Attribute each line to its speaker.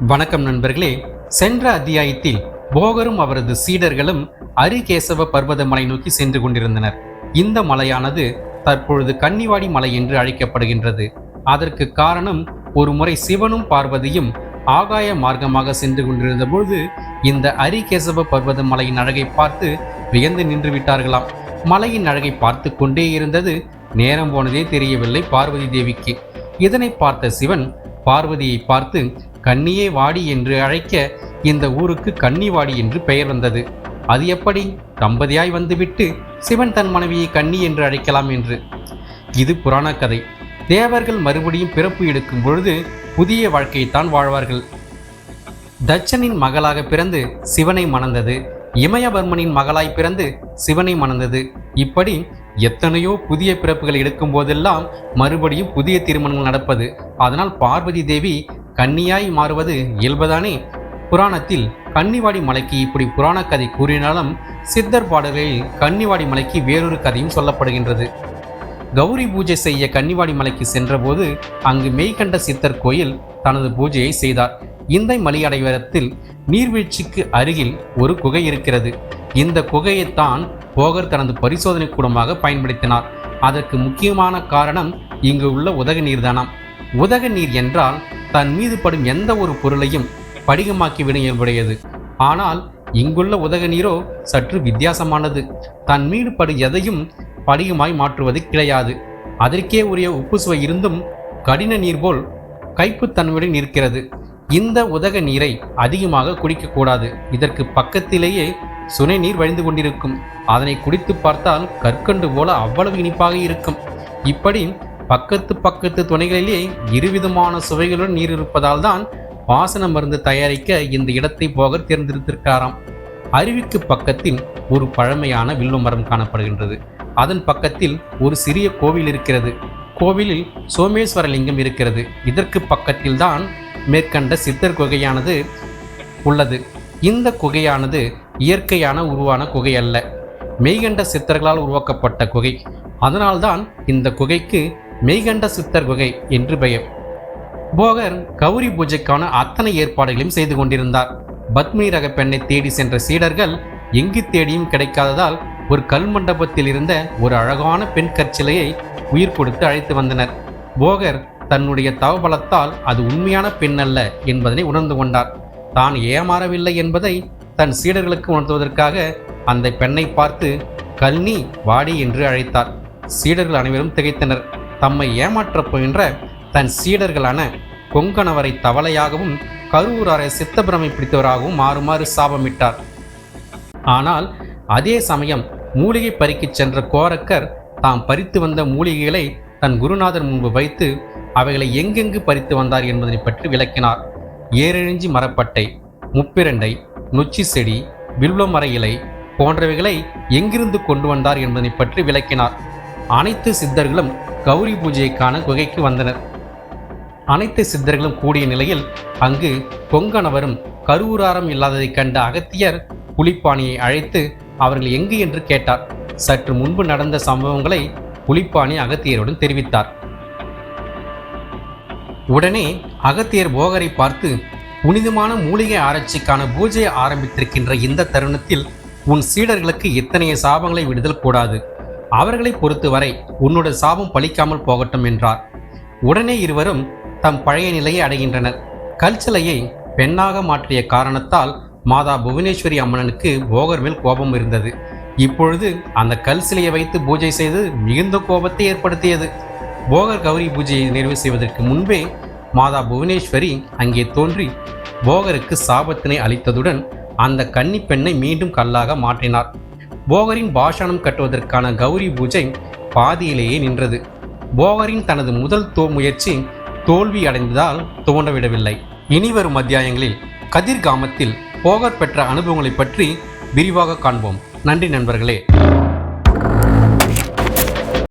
Speaker 1: வணக்கம் நண்பர்களே. சென்ற அத்தியாயத்தில் போகரும் அவரது சீடர்களும் அரிகேசவ பர்வதமலை நோக்கி சென்று கொண்டிருந்தனர். இந்த மலையானது தற்பொழுது கன்னிவாடி மலை என்று அழைக்கப்படுகின்றது. அதற்கு காரணம், ஒரு முறை சிவனும் பார்வதியும் ஆகாய மார்க்கமாக சென்று கொண்டிருந்த பொழுது இந்த அரிகேசவ பர்வத மலையின் அழகை பார்த்து வியந்து நின்று விட்டார்களாம். மலையின் அழகை பார்த்து கொண்டே இருந்தது. நேரம் போனதே தெரியவில்லை பார்வதி தேவிக்கு. இதனை பார்த்த சிவன் பார்வதியை பார்த்து, கன்னியே வாடி என்று அழைக்க இந்த ஊருக்கு கன்னிவாடி என்று பெயர் வந்தது. அது எப்படி? தம்பதியாய் வந்துவிட்டு சிவன் தன் மனைவியை கன்னி என்று அழைக்கலாம் என்று. இது புராண கதை. தேவர்கள் மறுபடியும் பிறப்பு எடுக்கும் பொழுது புதிய வாழ்க்கையைத்தான் வாழ்வார்கள். தட்சனின் மகளாக பிறந்து சிவனை மணந்தது, இமயவர்மனின் மகளாய் பிறந்து சிவனை மணந்தது. இப்படி எத்தனையோ புதிய பிறப்புகள் எடுக்கும் போதெல்லாம் மறுபடியும் புதிய திருமணங்கள் நடப்பது. அதனால் பார்வதி தேவி கன்னியாய் மாறுவது இயல்புதானே. புராணத்தில் கன்னிவாடி மலைக்கு இப்படி புராண கதை கூறினாலும் சித்தர் பாடல்களில் கன்னிவாடி மலைக்கு வேறொரு கதையும் சொல்லப்படுகின்றது. கௌரி பூஜை செய்ய கன்னிவாடி மலைக்கு சென்றபோது அங்கு மெய்கண்ட சித்தர் கோயில் தனது பூஜையை செய்தார். இந்த மலையடைவாரத்தில் நீர்வீழ்ச்சிக்கு அருகில் ஒரு குகை இருக்கிறது. இந்த குகையைத்தான் போகர் தனது பரிசோதனை கூடமாக பயன்படுத்தினார். அதற்கு முக்கியமான காரணம் இங்கு உள்ள உதக நீர்தானாம். உதக நீர் என்றால் தன் மீது படும் எந்த ஒரு பொருளையும் படிகமாக்கிவிட இயல்புடையது. ஆனால் இங்குள்ள உதக நீரோ சற்று வித்தியாசமானது. தன் மீது படும் எதையும் படிகமாய் மாற்றுவது கிடையாது. அதற்கே உரிய உப்பு சுவை இருந்தும் கடின நீர் போல் கைப்புத்தன்மையுடன் இருக்கிறது. இந்த உதக நீரை அதிகமாக குடிக்கக்கூடாது. இதற்கு பக்கத்திலேயே சுனை நீர் வழிந்து கொண்டிருக்கும். அதனை குடித்து பார்த்தால் கற்கண்டு போல அவ்வளவு இனிப்பாக இருக்கும். இப்படி பக்கத்து துணைகளிலே இருவிதமான சுவைகளுடன் நீர் இருப்பதால் தான் வாசன மருந்து தயாரிக்க இந்த இடத்தை போகர் தேர்ந்தெடுத்திருக்காராம். அருவிக்கு பக்கத்தில் ஒரு பழமையான வில்வ மரம் காணப்படுகின்றது. அதன் பக்கத்தில் ஒரு சிறிய கோவில் இருக்கிறது. கோவிலில் சோமேஸ்வர லிங்கம் இருக்கிறது. இதற்கு பக்கத்தில் தான் மேற்கண்ட சித்தர் குகையானது உள்ளது. இந்த குகையானது இயற்கையான உருவான குகை அல்ல, மெய்கண்ட சித்தர்களால் உருவாக்கப்பட்ட குகை. அதனால்தான் இந்த குகைக்கு மெய்கண்ட சித்தர் குகை என்று பெயர். போகர் கௌரி பூஜைக்கான அத்தனை ஏற்பாடுகளையும் செய்து கொண்டிருந்தார். பத்மினி ரக பெண்ணை தேடி சென்ற சீடர்கள் எங்கு தேடியும் கிடைக்காததால் ஒரு கல் மண்டபத்தில் இருந்த ஒரு அழகான பெண் கற்சிலையை உயிர் கொடுத்து அழைத்து வந்தனர். போகர் தன்னுடைய தவபலத்தால் அது உண்மையான பெண் அல்ல என்பதனை உணர்ந்து கொண்டார். தான் ஏமாறவில்லை என்பதை தன் சீடர்களுக்கு உணர்த்துவதற்காக அந்த பெண்ணை பார்த்து கல்னி வாடி என்று அழைத்தார். சீடர்கள் அனைவரும் திகைத்தனர். தம்மை ஏமாற்றப் போகின்ற தன் சீடர்களான கொங்கணவரை தவளையாகவும் கருவூராரை சித்தபிரமை பிடித்தவராகவும் மாறுமாறு சாபமிட்டார். ஆனால் அதே சமயம் மூலிகை பறிக்கச் சென்ற கோரக்கர் தாம் பறித்து வந்த மூலிகைகளை தன் குருநாதர் முன்பு வைத்து அவைகளை எங்கெங்கு பறித்து வந்தார் என்பதை பற்றி விளக்கினார். ஏரெழிஞ்சி மரப்பட்டை, முப்பிரண்டை, நொச்சி செடி, வில்வ மர இலை போன்றவைகளை எங்கிருந்து கொண்டு வந்தார் என்பதை பற்றி விளக்கினார். அனைத்து சித்தர்களும் கௌரி பூஜைக்கான குகைக்கு வந்தனர். அனைத்து சித்தர்களும் கூடிய நிலையில் அங்கு கொங்கணவரும் கருவூராரம் இல்லாததை கண்ட அகத்தியர் புலிப்பாணியை அழைத்து அவர்கள் எங்கு என்று கேட்டார். சற்று முன்பு நடந்த சம்பவங்களை புலிப்பாணி அகத்தியருடன் தெரிவித்தார். உடனே அகத்தியர் போகரை பார்த்து, புனிதமான மூலிகை ஆராய்ச்சிக்கான பூஜையை ஆரம்பித்திருக்கின்ற இந்த தருணத்தில் உன் சீடர்களுக்கு இத்தனைய சாபங்களை விடுதல் கூடாது. அவர்களை பொறுத்தவரை உன்னோட சாபம் பலிக்காமல் போகட்டும் என்றார். உடனே இருவரும் தம் பழைய நிலையை அடைகின்றனர். கல்சிலையை பெண்ணாக மாற்றிய காரணத்தால் மாதா புவனேஸ்வரி அம்மனுக்கு போகர் மேல் கோபம் இருந்தது. இப்பொழுது அந்த கல்சிலையை வைத்து பூஜை செய்து மிகுந்த கோபத்தை ஏற்படுத்தியது. போகர் கௌரி பூஜையை நிறைவு செய்வதற்கு முன்பே மாதா புவனேஸ்வரி அங்கே தோன்றி போகருக்கு சாபத்தினை அளித்ததுடன் அந்த கன்னி பெண்ணை மீண்டும் கல்லாக மாற்றினார். போகரின் பாஷாணம் கட்டுவதற்கான கௌரி பூஜை பாதியிலேயே நின்றது. போகரின் தனது முதல் முயற்சி தோல்வி அடைந்ததால் தோன்றவிடவில்லை. இனிவரும் அத்தியாயங்களில் கதிர்காமத்தில் போகர் பெற்ற அனுபவங்களை பற்றி விரிவாக காண்போம். நன்றி நண்பர்களே.